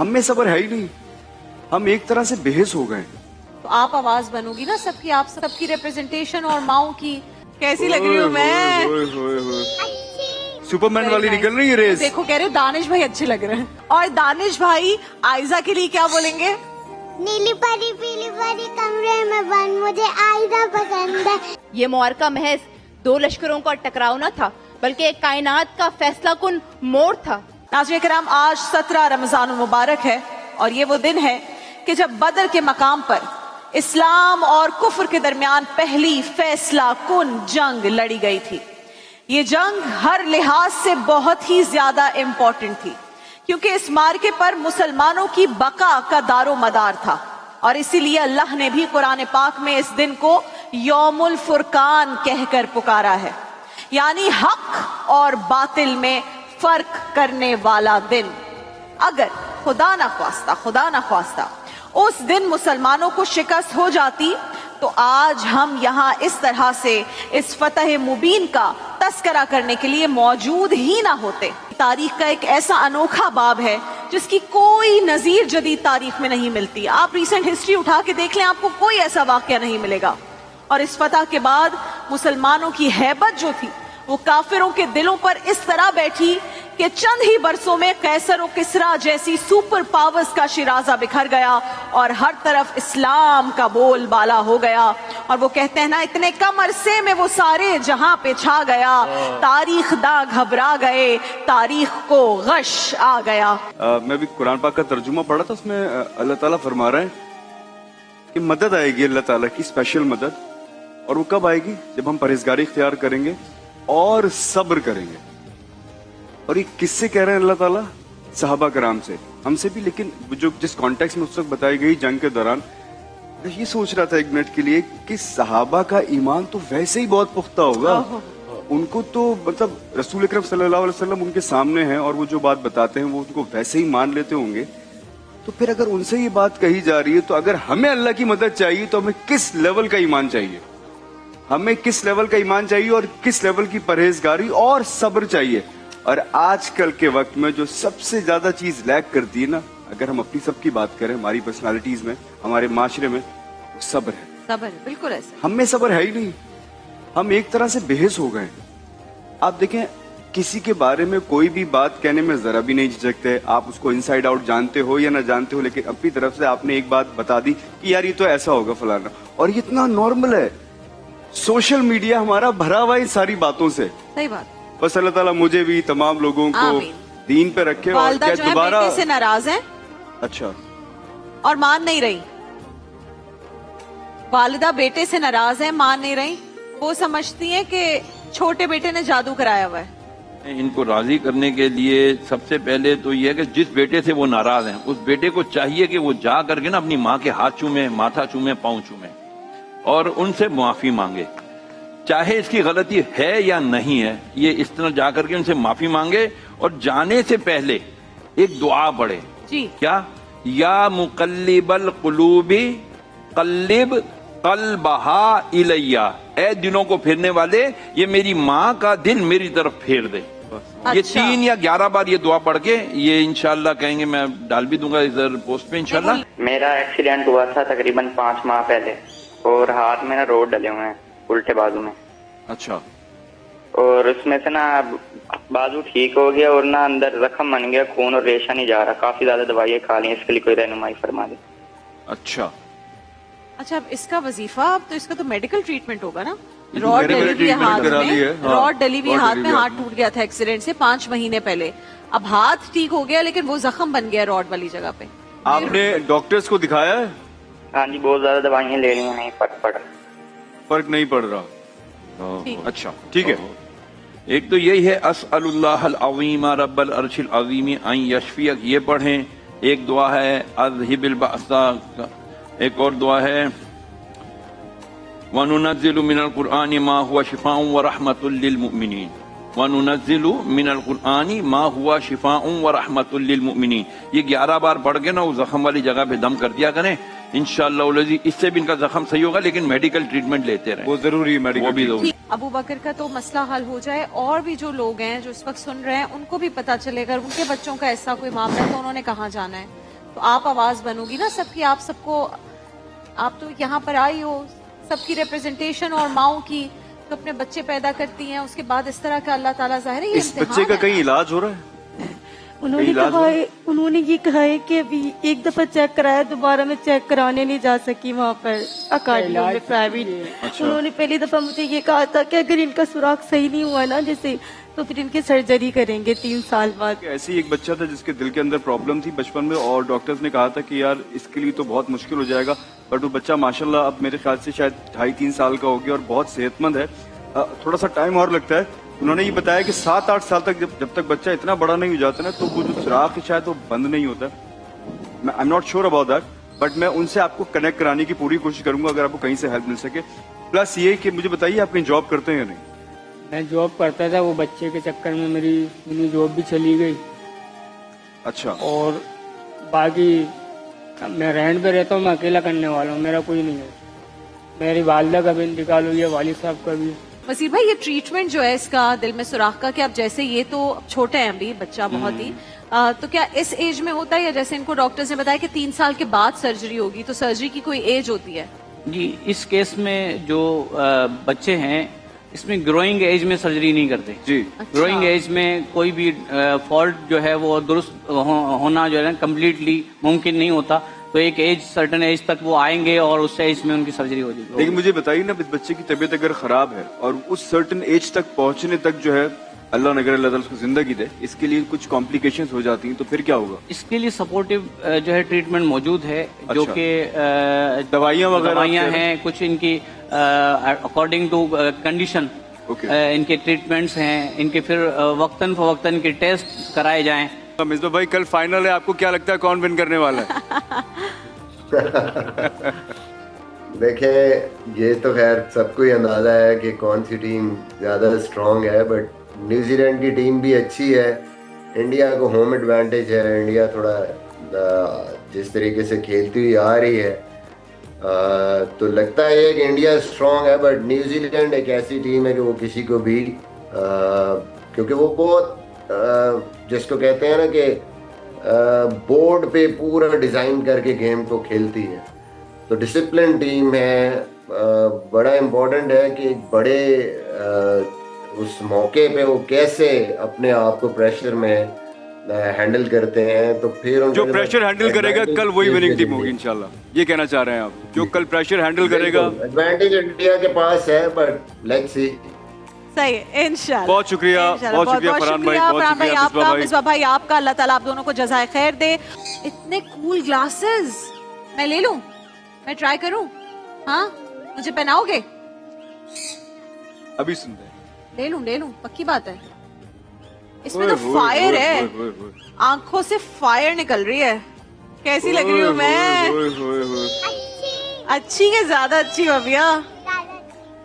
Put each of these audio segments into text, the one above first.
ہم میں صبر ہے ہی نہیں. ہم ایک طرح سے بےحس ہو گئے. تو آپ آواز بنو گی نا سب کی, آپ سب کی ریپرزنٹیشن اور ماؤں کی. کیسی لگ رہی ہوں میں؟ سپرمین والی نکل رہی ہے ریس. دیکھو کہہ رہے ہو دانش بھائی اچھے لگ رہے ہیں. اور دانش بھائی آئزہ کے لیے کیا بولیں گے؟ نیلی پری پیلی پری کمرے میں بند, مجھے آئزہ پسند ہے. یہ معرکہ محض دو لشکروں کا ٹکراؤ نہ تھا بلکہ ایک کائنات کا فیصلہ کن موڑ تھا. ناظرین کرام, آج 17 رمضان المبارک ہے اور یہ وہ دن ہے کہ جب بدر کے مقام پر اسلام اور کفر کے درمیان پہلی فیصلہ کن جنگ لڑی گئی تھی. یہ جنگ ہر لحاظ سے بہت ہی زیادہ امپورٹنٹ تھی کیونکہ اس مارکے پر مسلمانوں کی بقا کا دار و مدار تھا, اور اسی لیے اللہ نے بھی قرآن پاک میں اس دن کو یوم الفرقان کہہ کر پکارا ہے, یعنی حق اور باطل میں فرق کرنے والا دن. اگر خدا نہ خواستہ اس دن مسلمانوں کو شکست ہو جاتی تو آج ہم یہاں اس طرح سے اس فتح مبین کا تذکرہ کرنے کے لیے موجود ہی نہ ہوتے. تاریخ کا ایک ایسا انوکھا باب ہے جس کی کوئی نظیر جدید تاریخ میں نہیں ملتی. آپ ریسنٹ ہسٹری اٹھا کے دیکھ لیں, آپ کو کوئی ایسا واقعہ نہیں ملے گا. اور اس فتح کے بعد مسلمانوں کی ہیبت جو تھی وہ کافروں کے دلوں پر اس طرح بیٹھی کہ چند ہی برسوں میں قیصر و کسریٰ جیسی سپر پاورز کا شیرازہ بکھر گیا اور ہر طرف اسلام کا بول بالا ہو گیا. اور وہ کہتے ہیں نا, اتنے کم عرصے میں وہ سارے جہاں پہ چھا گیا, تاریخ داں گھبرا گئے, تاریخ کو غش آ گیا. میں بھی قرآن پاک کا ترجمہ پڑھا تھا, اس میں اللہ تعالیٰ فرما رہے ہیں کہ مدد آئے گی, اللہ تعالیٰ کی اسپیشل مدد. اور وہ کب آئے گی؟ جب ہم پرہیزگاری اختیار کریں گے اور صبر کریں گے. اور یہ کس سے کہہ رہے ہیں اللہ تعالیٰ؟ صحابہ کرام سے, ہم سے بھی. لیکن جو جس کانٹیکس میں اس وقت بتائی گئی جنگ کے دوران, میں یہ سوچ رہا تھا ایک منٹ کے لیے کہ صحابہ کا ایمان تو ویسے ہی بہت پختہ ہوگا. ان کو تو مطلب رسول اکرم صلی اللہ علیہ وسلم ان کے سامنے ہیں اور وہ جو بات بتاتے ہیں وہ ان کو ویسے ہی مان لیتے ہوں گے. تو پھر اگر ان سے یہ بات کہی جا رہی ہے تو اگر ہمیں اللہ کی مدد چاہیے تو ہمیں کس لیول کا ایمان چاہیے, ہمیں کس لیول کا ایمان چاہیے اور کس لیول کی پرہیزگاری اور صبر چاہیے. اور آج کل کے وقت میں جو سب سے زیادہ چیز لیک کرتی ہے نا, اگر ہم اپنی سب کی بات کریں, ہماری پرسنالٹیز میں, ہمارے معاشرے میں, وہ صبر ہے. صبر بالکل ایسے. ہم میں صبر ہے ہی نہیں. ہم ایک طرح سے بےحس ہو گئے. آپ دیکھیں, کسی کے بارے میں کوئی بھی بات کہنے میں ذرا بھی نہیں جھجکتے. آپ اس کو انسائڈ آؤٹ جانتے ہو یا نہ جانتے ہو, لیکن اپنی طرف سے آپ نے ایک بات بتا دی کہ یار یہ تو ایسا ہوگا فلانا, اور یہ اتنا نارمل ہے. سوشل میڈیا ہمارا بھرا ہوا ہے ساری باتوں سے. صحیح بات. بس اللہ تعالیٰ مجھے بھی تمام لوگوں کو دین پہ رکھے. اور والدہ جو ہے بیٹے سے ناراض ہیں. اچھا. اور مان نہیں رہی. والدہ بیٹے سے ناراض ہیں, مان نہیں رہی. وہ سمجھتی ہیں کہ چھوٹے بیٹے نے جادو کرایا ہوا ہے. ان کو راضی کرنے کے لیے سب سے پہلے تو یہ ہے کہ جس بیٹے سے وہ ناراض ہیں اس بیٹے کو چاہیے کہ وہ جا کر کے نا اپنی ماں کے ہاتھ چومے, ماتھا چومے, پاؤں چومے اور ان سے معافی مانگے. چاہے اس کی غلطی ہے یا نہیں ہے, یہ اس طرح جا کر کے ان سے معافی مانگے اور جانے سے پہلے ایک دعا پڑھے. جی. کیا؟ یا مقلب القلوب قلب قلبہا الیہ, اے دلوں کو پھیرنے والے, یہ میری ماں کا دل میری طرف پھیر دے. یہ 3 یا 11 بار یہ دعا پڑھ کے یہ انشاءاللہ کہیں گے, میں ڈال بھی دوں گا ادھر پوسٹ پہ انشاءاللہ. میرا ایکسیڈنٹ ہوا تھا تقریباً 5 ماہ پہلے, اور ہاتھ میں نا روڈ ڈلے ہوئے ہیں الٹے بازو میں. اچھا. اور اس میں سے نا بازو ٹھیک ہو گیا اور نا اندر زخم بن گیا, خون اور ریشہ نہیں جا رہا. کافی زیادہ دوائیں کھا لی, اس کے لیے کوئی رہنمائی فرما دے. اچھا. اچھا, اب اس کا وظیفہ, اب تو اس کا تو میڈیکل ٹریٹمنٹ ہوگا نا. راڈ ڈلی ہوئی ہاتھ میں, راڈ ڈلی ہوئی ہاتھ میں, ہاتھ ٹوٹ گیا تھا ایکسیڈنٹ سے 5 مہینے پہلے. اب ہاتھ ٹھیک ہو گیا لیکن وہ زخم بن گیا راڈ والی جگہ پہ. آپ نے ڈاکٹرز کو دکھایا ہے؟ ہاں جی, بہت زیادہ دوائیں لے لی ہیں, نہیں فرق نہیں پڑ رہا. اچھا ٹھیک ہے. ایک تو یہی ہے اسأل اللہ العظیم رب العرش العظیم ان یشفیک, یہ پڑھیں. ایک دعا ہے اذہب البأس, ایک اور دعا ہے وَنُنَزِّلُ مِنَ الْقُرْآنِ مَا هُوَ شِفَاءٌ وَرَحْمَةٌ لِّلْمُؤْمِنِينَ, وَنُنَزِّلُ مِنَ الْقُرْآنِ مَا هُوَ شِفَاءٌ وَرَحْمَةٌ لِّلْمُؤْمِنِينَ. یہ 11 بار پڑھ کے نا وہ زخم والی جگہ پہ دم کر دیا کریں, انشاءاللہ العزیز اس سے بھی ان کا زخم صحیح ہوگا. لیکن میڈیکل ٹریٹمنٹ لیتے رہیں, وہ ضروری ہے, وہ بھی ضروری. ابو بکر کا تو مسئلہ حل ہو جائے, اور بھی جو لوگ ہیں جو اس وقت سن رہے ہیں ان کو بھی پتا چلے, اگر ان کے بچوں کا ایسا کوئی معاملہ ہے تو انہوں نے کہاں جانا ہے. तो आप आवाज बनोगी ना सबकी, आप सबको, आप तो यहाँ पर आई हो, सबकी रिप्रेजेंटेशन और माओ की तो अपने बच्चे पैदा करती हैं, उसके बाद इस तरह का अल्लाह ताला ज़ाहिर है ये इस बच्चे इम्तिहान का है। कहीं इलाज हो रहा है? उन्होंने इलाज कहा है, उन्होंने ये कहा है कि अभी एक दफा चेक कराया, दोबारा मैं चेक कराने नहीं जा सकी वहाँ पर अकादमी में प्राइवेट। अच्छा। उन्होंने पहली दफा मुझे ये कहा था कि अगर इनका सुराख सही नहीं हुआ ना जैसे, तो फिर इनकी सर्जरी करेंगे 3 साल बाद। ऐसे ही एक बच्चा था जिसके दिल के अंदर प्रॉब्लम थी बचपन में, और डॉक्टर्स ने कहा था कि यार इसके लिए तो बहुत मुश्किल हो जाएगा, बट वो बच्चा माशाल्लाह अब मेरे ख्याल से शायद 2.5-3 साल का हो गया और बहुत सेहतमंद है। थोड़ा सा टाइम और लगता है। उन्होंने ये बताया कि 7-8 साल तक जब तक बच्चा इतना बड़ा नहीं हो जाता ना, तो वो जो सुराख है शायद वो बंद नहीं होता। I am not sure about that, but मैं उनसे आपको कनेक्ट कराने की पूरी कोशिश करूंगा अगर आपको कहीं से हेल्प मिल सके। प्लस ये कि मुझे बताइए आप कहीं जॉब करते हैं या नहीं? मैं जॉब करता था, वो बच्चे के चक्कर में मेरी जॉब भी चली गई। अच्छा। और बाकी मैं रेंट पे रहता हूँ, मैं अकेला करने वाला हूँ, मेरा कोई नहीं है। मेरी वालिदा का भी इंतकाल हो गया, वालिद साहब का भी। वसीर भाई ये ट्रीटमेंट जो है इसका दिल में सुराख का, कि अब जैसे ये तो छोटे हैं अभी बच्चा बहुत ही, तो क्या इस एज में होता है, या जैसे इनको डॉक्टर्स ने बताया कि 3 साल के बाद सर्जरी होगी, तो सर्जरी की कोई एज होती है? जी, इस केस में जो बच्चे हैं इसमें ग्रोइंग एज में सर्जरी नहीं करते जी। ग्रोइंग एज में कोई भी फॉल्ट जो है वो दुरुस्त होना जो है ना कम्प्लीटली मुमकिन नहीं होता, तो एक एज सर्टन एज तक वो आएंगे और उस एज में उनकी सर्जरी हो जाएगी। लेकिन मुझे बताइए ना, बच्चे की तबीयत अगर खराब है और उस सर्टन एज तक पहुंचने तक जो है अल्लाह नगर अल्लाह ताला उसको जिंदगी दे, इसके लिए कुछ कॉम्प्लिकेशंस हो जाती हैं, तो फिर क्या होगा? इसके लिए सपोर्टिव जो है ट्रीटमेंट मौजूद है, जो अच्छा। कि दवाइयाँ वगैरह दवाइयाँ हैं, कुछ इनकी अकॉर्डिंग टू कंडीशन इनके ट्रीटमेंट्स हैं, इनके फिर वक्तन फवक्तन के टेस्ट कराए जाएं। मिसबा भाई कल फाइनल है, आपको क्या लगता है कौन विन करने वाला है? देखें, ये तो खैर सबको ही अंदाजा है कि कौन सी टीम ज्यादा स्ट्रांग है, बट न्यूजीलैंड की टीम भी अच्छी है। इंडिया को होम एडवांटेज है, इंडिया थोड़ा जिस तरीके से खेलती हुई आ रही है, तो लगता है कि इंडिया स्ट्रांग है, बट न्यूजीलैंड एक ऐसी टीम है कि वो किसी को भी क्योंकि वो बहुत जिसको कहते हैं ना कि बोर्ड पे पूरा डिजाइन करके गेम को खेलती है, तो डिसिप्लिन टीम है। बड़ा इम्पोर्टेंट है कि एक बड़े उस मौके पे वो कैसे अपने आप को प्रेशर में हैंडल करते हैं, तो फिर जो प्रेशर हैंडल करेगा कल वही विनिंग टीम होगी इंशाल्लाह, ये कहना चाह रहे हैं आप? जो कल प्रेशर हैंडल करेगा। एडवांटेज इंडिया के पास है, बट लेट्स सी। सही है, इंशाल्लाह। बहुत शुक्रिया, बहुत शुक्रिया फरहान भाई, बहुत शुक्रिया आपका, मिसबा भाई आपका। अल्लाह ताला आप दोनों को जज़ाए खैर दे। इतने कूल ग्लासेस, मैं ले लूं, मैं ट्राई करूं? हाँ, मुझे पहनाओगे? अभी सुनते हैं। ले लूं, पक्की बात है। इसमें तो फायर है, आंखों से फायर निकल रही है। कैसी लग रही हूँ मैं? अच्छी के ज्यादा अच्छी हो भैया,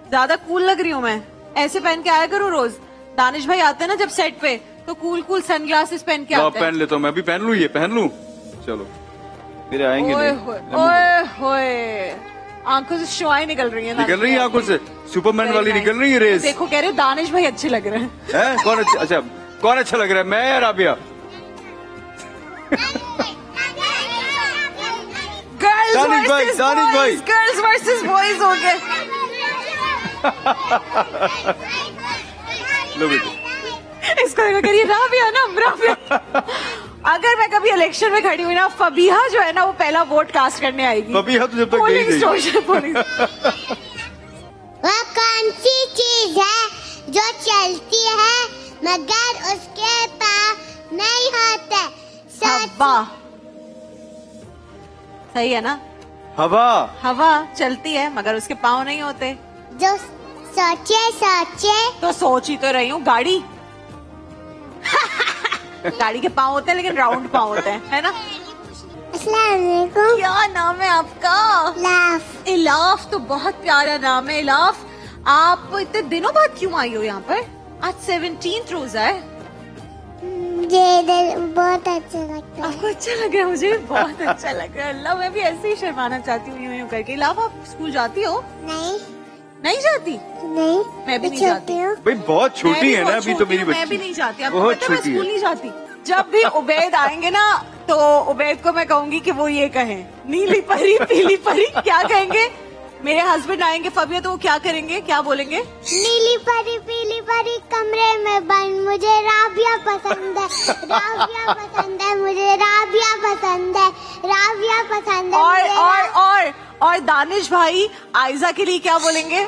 ज्यादा कूल लग रही हूँ मैं। ऐसे पहन के आया करूँ रोज। दानिश भाई आते हैं ना जब सेट पे, तो कूल सनग्लासेस पहन के आते हैं। पहन लेता हूँ, मैं भी पहन लूँ, ये पहन लूँ। चलो मेरे आएंगे ओए नहीं। ओए होए, आंखों से शुआएं निकल रही हैं। निकल रही है आंखों से, सुपरमैन वाली निकल रही है रेस। देखो कह रहे हो दानिश भाई अच्छे लग रहे हैं। कौन अच्छा? अच्छा, कौन अच्छा लग रहा है, मैं या राबिया? दानिश भाई गर्ल्स वर्सेस बॉयज हो गए। लो बेटे, इसको देखो कह रही है राबिया ना, राबिया। अगर मैं कभी इलेक्शन में खड़ी हुई ना, फबीहा जो है ना वो पहला वोट कास्ट करने आएगी। फबीहा तो जब तक पोलिंग नहीं गई। Station polling. वह कौन सी चीज है जो चलती है मगर उसके पास नहीं होते? हवा। सही है ना? हवा। हवा चलती है मगर उसके पाँव नहीं होते। जो सोचे तो सोच ही तो रही हूँ, गाड़ी। गाड़ी के पाँव होते हैं लेकिन राउंड पाँव होते हैं, है ना? अस्सलाम वालेकुम। क्या नाम है आपका? लाफ। इलाफ तो बहुत प्यारा नाम है। इलाफ, आप इतने दिनों बाद क्यों आई हो यहाँ पर? आज 17th रोजा है। मुझे इधर बहुत अच्छा लगता है। आपको अच्छा लग रहा है? मुझे भी बहुत अच्छा लग रहा है। अल्लाह, मैं भी ऐसे ही शर्माना चाहती हूँ यूं करके। इलाफ, आप स्कूल जाती हो? नहीं जाती? नहीं, मैं भी नहीं जाती हूँ। भाई बहुत छोटी है ना अभी तो मेरी बच्ची। मैं भी नहीं जाती। आपको बहुत पता है मैं छोटी स्कूल है। नहीं जाती। जब भी उबैद आएंगे ना तो उबैद को मैं कहूंगी कि वो ये कहें, नीली परी पीली परी क्या कहेंगे? मेरे हस्बैंड आएंगे फबिया तो वो क्या करेंगे, क्या बोलेंगे? नीली परी पीली परी कमरे में बंद, मुझे राबिया पसंद है, राबिया पसंद है, मुझे राबिया पसंद है, राबिया पसंद है। और दानिश भाई आयजा के लिए क्या बोलेंगे?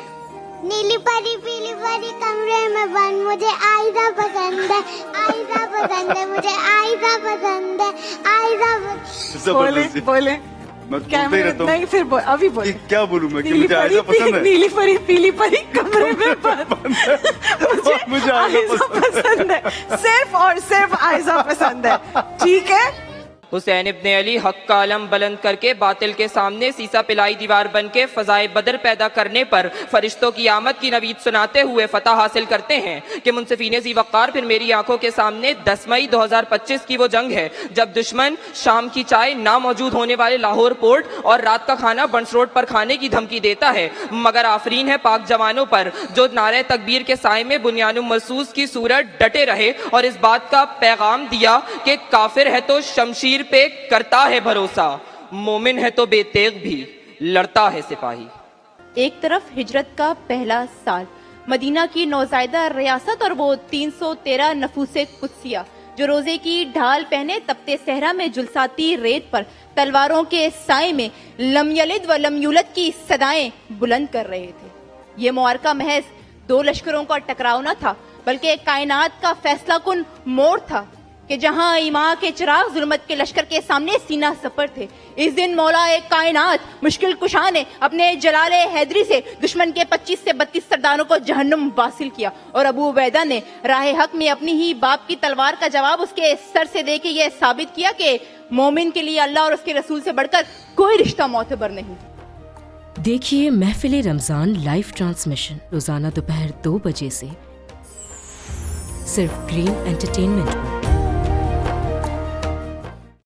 नीली परी पीली परी कमरे में बंद, मुझे आयजा पसंद है, आयजा पसंद है, मुझे आयजा पसंद है, आयजा जबरदस्ती बोले मैं क्या बोलते ही रहता हूँ नहीं फिर अभी बोले क्या बोलूं मैं कि मुझे आयजा पसंद है, नीली परी पीली परी कमरे में बंद, मुझे आयजा पसंद है, सिर्फ और सिर्फ आयजा पसंद है, ठीक है? हुसैन इब्ने अली हक का आलम बुलंद करके बातिल के सामने सीसा पिलाई दीवार बन के फजाए बदर पैदा करने पर फरिश्तों की आमद की नवीद सुनाते हुए फतह हासिल करते हैं कि मुंसिफीन ज़ी वक़ार फिर मेरी आंखों के सामने 10 मई 2025 की वो जंग है जब दुश्मन शाम की चाय ना मौजूद होने वाले लाहौर पोर्ट और रात का खाना बंस रोड पर खाने की धमकी देता है, मगर आफरीन है पाक जवानों पर जो नारे तकबीर के साए में बुनियानुम महसूस की सूरत डटे रहे और इस बात का पैगाम दिया कि काफिर है तो शमशीर पे करता है भरोसा, मोमिन है तो बेतेग भी लड़ता है सिपाही। एक तरफ हिजरत का पहला साल, मदीना की नौजायदा रियासत और वो 313 नफूसे कुदसिया जो रोजे की ढाल पहने तपते सहरा में जुलसाती रेत पर तलवारों के साए में लम यलिद व लम यूलद की सदाएं बुलंद कर रहे थे। ये मुआरका महज 2 लश्करों का टकराव न था बल्कि एक कायनात का फैसला कुन मोड़ था कि जहां ईमान के चिराग जुल्मत के लश्कर के सामने सीना सपर थे। इस दिन मौला एक कायनात मुश्किल कुशा ने अपने जलाले हैदरी से दुश्मन के 25 से 32 सरदारों को जहन्नुम वासिल किया और अबू उबैदा ने राह हक में अपनी ही बाप की तलवार का जवाब उसके सर से देके यह साबित किया कि मोमिन के लिए अल्लाह और उसके रसूल से बढ़कर कोई रिश्ता मोतबर नहीं। देखिए महफिल रमजान लाइव ट्रांसमिशन रोजाना दोपहर 2 बजे से सिर्फ ग्रीन एंटरटेनमेंट पर।